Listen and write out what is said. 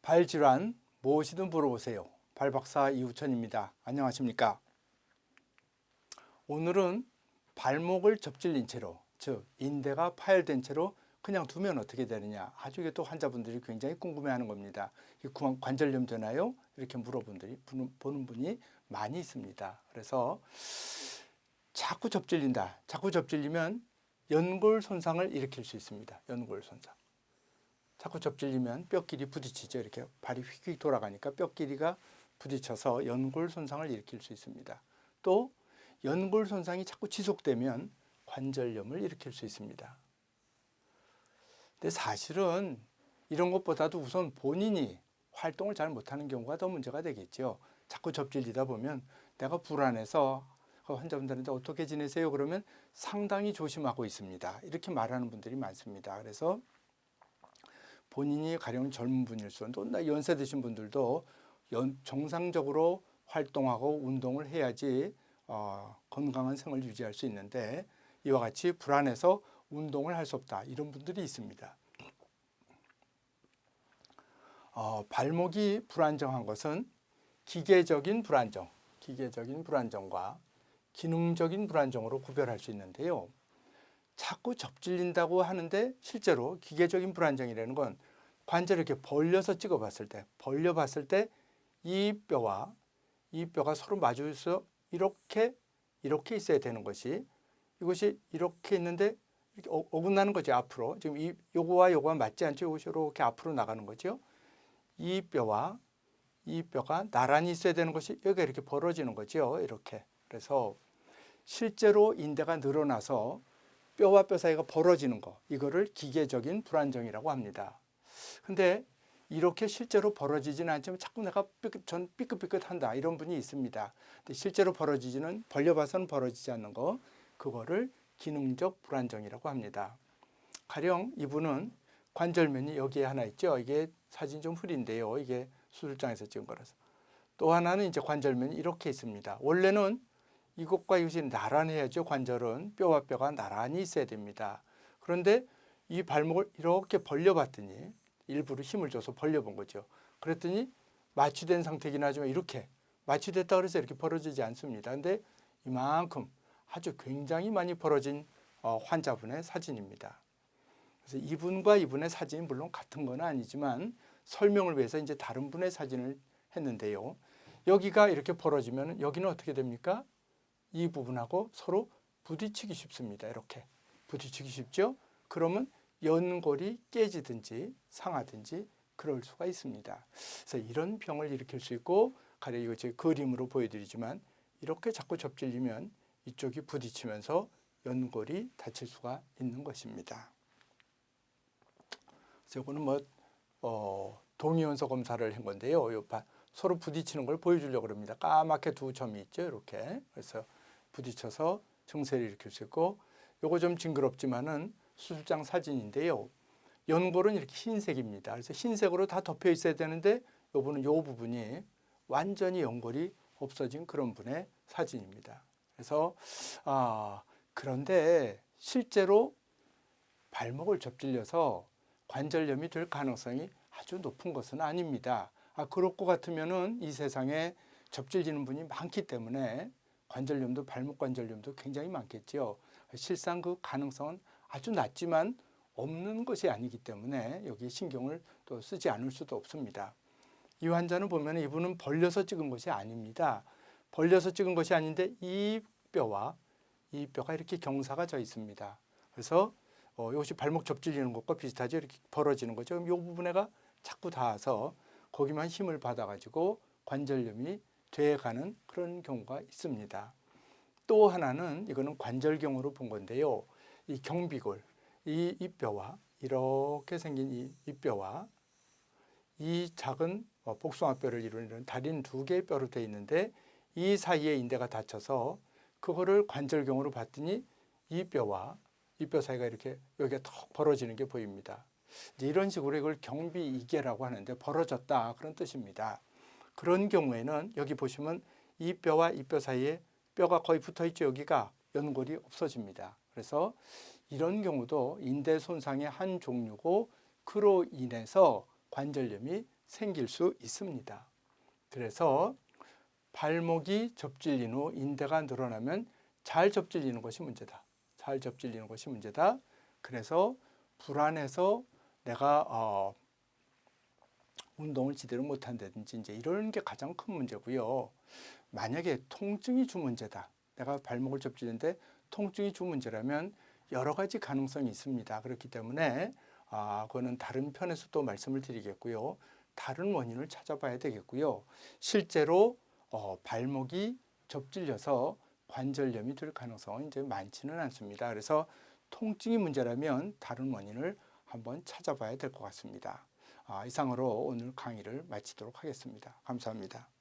발질환 무엇이든 물어보세요. 발박사 이우천입니다. 안녕하십니까? 오늘은 발목을 접질린 채로, 즉 인대가 파열된 채로 그냥 두면 어떻게 되느냐, 아주 이게 또 환자분들이 굉장히 궁금해하는 겁니다. 이 관절염 되나요? 이렇게 보는 분이 많이 있습니다. 그래서 자꾸 접질린다. 자꾸 접질리면 연골 손상을 일으킬 수 있습니다. 연골 손상. 자꾸 접질리면 뼈끼리 부딪히죠. 이렇게 발이 휙휙 돌아가니까 뼈끼리가 부딪혀서 연골 손상을 일으킬 수 있습니다. 또 연골 손상이 자꾸 지속되면 관절염을 일으킬 수 있습니다. 근데 사실은 이런 것보다도 우선 본인이 활동을 잘 못하는 경우가 더 문제가 되겠죠. 자꾸 접질리다 보면 내가 불안해서 환자분들한테 어떻게 지내세요? 그러면 상당히 조심하고 있습니다. 이렇게 말하는 분들이 많습니다. 그래서 본인이 가령 젊은 분일수록 또 연세 드신 분들도 정상적으로 활동하고 운동을 해야지 건강한 생을 유지할 수 있는데 이와 같이 불안해서 운동을 할 수 없다. 이런 분들이 있습니다. 발목이 불안정한 것은 기계적인 불안정과 기능적인 불안정으로 구별할 수 있는데요. 자꾸 접질린다고 하는데 실제로 기계적인 불안정이라는 건 관절을 이렇게 벌려서 찍어봤을 때, 벌려봤을 때 이 뼈가 서로 마주해서 이렇게 있어야 되는 것이, 이것이 이렇게 있는데 이렇게 어긋나는 거죠. 앞으로 지금 요거와 맞지 않죠. 이것이 이렇게 앞으로 나가는 거죠. 이 뼈가 나란히 있어야 되는 것이 여기가 이렇게 벌어지는 거죠. 이렇게. 그래서 실제로 인대가 늘어나서 뼈와 뼈 사이가 벌어지는 거, 이거를 기계적인 불안정이라고 합니다. 근데 이렇게 실제로 벌어지지는 않지만 자꾸 내가 삐끗삐끗한다, 이런 분이 있습니다. 근데 실제로 벌려봐서는 벌어지지 않는 거, 그거를 기능적 불안정이라고 합니다. 가령 이분은 관절면이 여기에 하나 있죠. 이게 사진 좀 흐린데요. 이게 수술장에서 찍은 거라서. 또 하나는 이제 관절면이 이렇게 있습니다. 원래는 이것과 이것이 나란해야죠. 관절은 뼈와 뼈가 나란히 있어야 됩니다. 그런데 이 발목을 이렇게 벌려봤더니, 일부러 힘을 줘서 벌려본 거죠. 그랬더니 마취된 상태이긴 하지만 이렇게 마취됐다 그래서 이렇게 벌어지지 않습니다. 근데 이만큼 아주 굉장히 많이 벌어진 환자분의 사진입니다. 그래서 이분과 이분의 사진이 물론 같은 건 아니지만 설명을 위해서 이제 다른 분의 사진을 했는데요. 여기가 이렇게 벌어지면 여기는 어떻게 됩니까? 이 부분하고 서로 부딪히기 쉽습니다. 이렇게 부딪히기 쉽죠? 그러면 연골이 깨지든지 상하든지 그럴 수가 있습니다. 그래서 이런 병을 일으킬 수 있고, 가령 이거 제 그림으로 보여드리지만 이렇게 자꾸 접질리면 이쪽이 부딪히면서 연골이 다칠 수가 있는 것입니다. 그래서 이거는 동위원소 검사를 한 건데요. 서로 부딪히는 걸 보여주려고 합니다. 까맣게 두 점이 있죠. 이렇게. 그래서 부딪혀서 증세를 일으킬 수 있고, 요거 좀 징그럽지만은 수술장 사진인데요. 연골은 이렇게 흰색입니다. 그래서 흰색으로 다 덮여 있어야 되는데 요분은 요 부분이 완전히 연골이 없어진 그런 분의 사진입니다. 그래서 그런데 실제로 발목을 접질려서 관절염이 될 가능성이 아주 높은 것은 아닙니다. 그럴 것 같으면은 이 세상에 접질리는 분이 많기 때문에 관절염도, 발목 관절염도 굉장히 많겠죠. 실상 그 가능성은 아주 낮지만 없는 것이 아니기 때문에 여기 신경을 또 쓰지 않을 수도 없습니다. 이 환자는 보면 이분은 벌려서 찍은 것이 아닙니다. 벌려서 찍은 것이 아닌데 이 뼈가 이렇게 경사가 져 있습니다. 그래서 이것이 발목 접질리는 것과 비슷하죠. 이렇게 벌어지는 거죠. 그럼 이 부분에가 자꾸 닿아서 거기만 힘을 받아가지고 관절염이 돼가는 그런 경우가 있습니다. 또 하나는 이거는 관절경으로 본 건데요. 이 경비골, 이 뼈와 이렇게 생긴 이 뼈와 이 작은 복숭아뼈를 이루는 다리는 두 개의 뼈로 되어 있는데 이 사이에 인대가 닫혀서 그거를 관절경으로 봤더니 이 뼈와 이 뼈 사이가 이렇게 여기가 턱 벌어지는 게 보입니다. 이제 이런 식으로 이걸 경비이계라고 하는데 벌어졌다, 그런 뜻입니다. 그런 경우에는 여기 보시면 이 뼈와 이 뼈 사이에 뼈가 거의 붙어 있죠. 여기가 연골이 없어집니다. 그래서 이런 경우도 인대 손상의 한 종류고 그로 인해서 관절염이 생길 수 있습니다. 그래서 발목이 접질린 후 인대가 늘어나면 잘 접질리는 것이 문제다. 잘 접질리는 것이 문제다. 그래서 불안해서 내가 운동을 제대로 못한다든지 이제 이런 게 가장 큰 문제고요. 만약에 통증이 주 문제다. 내가 발목을 접지는데 통증이 주 문제라면 여러 가지 가능성이 있습니다. 그렇기 때문에 그거는 다른 편에서 또 말씀을 드리겠고요. 다른 원인을 찾아봐야 되겠고요. 실제로 발목이 접질려서 관절염이 될 가능성은 이제 많지는 않습니다. 그래서 통증이 문제라면 다른 원인을 한번 찾아봐야 될 것 같습니다. 이상으로 오늘 강의를 마치도록 하겠습니다. 감사합니다.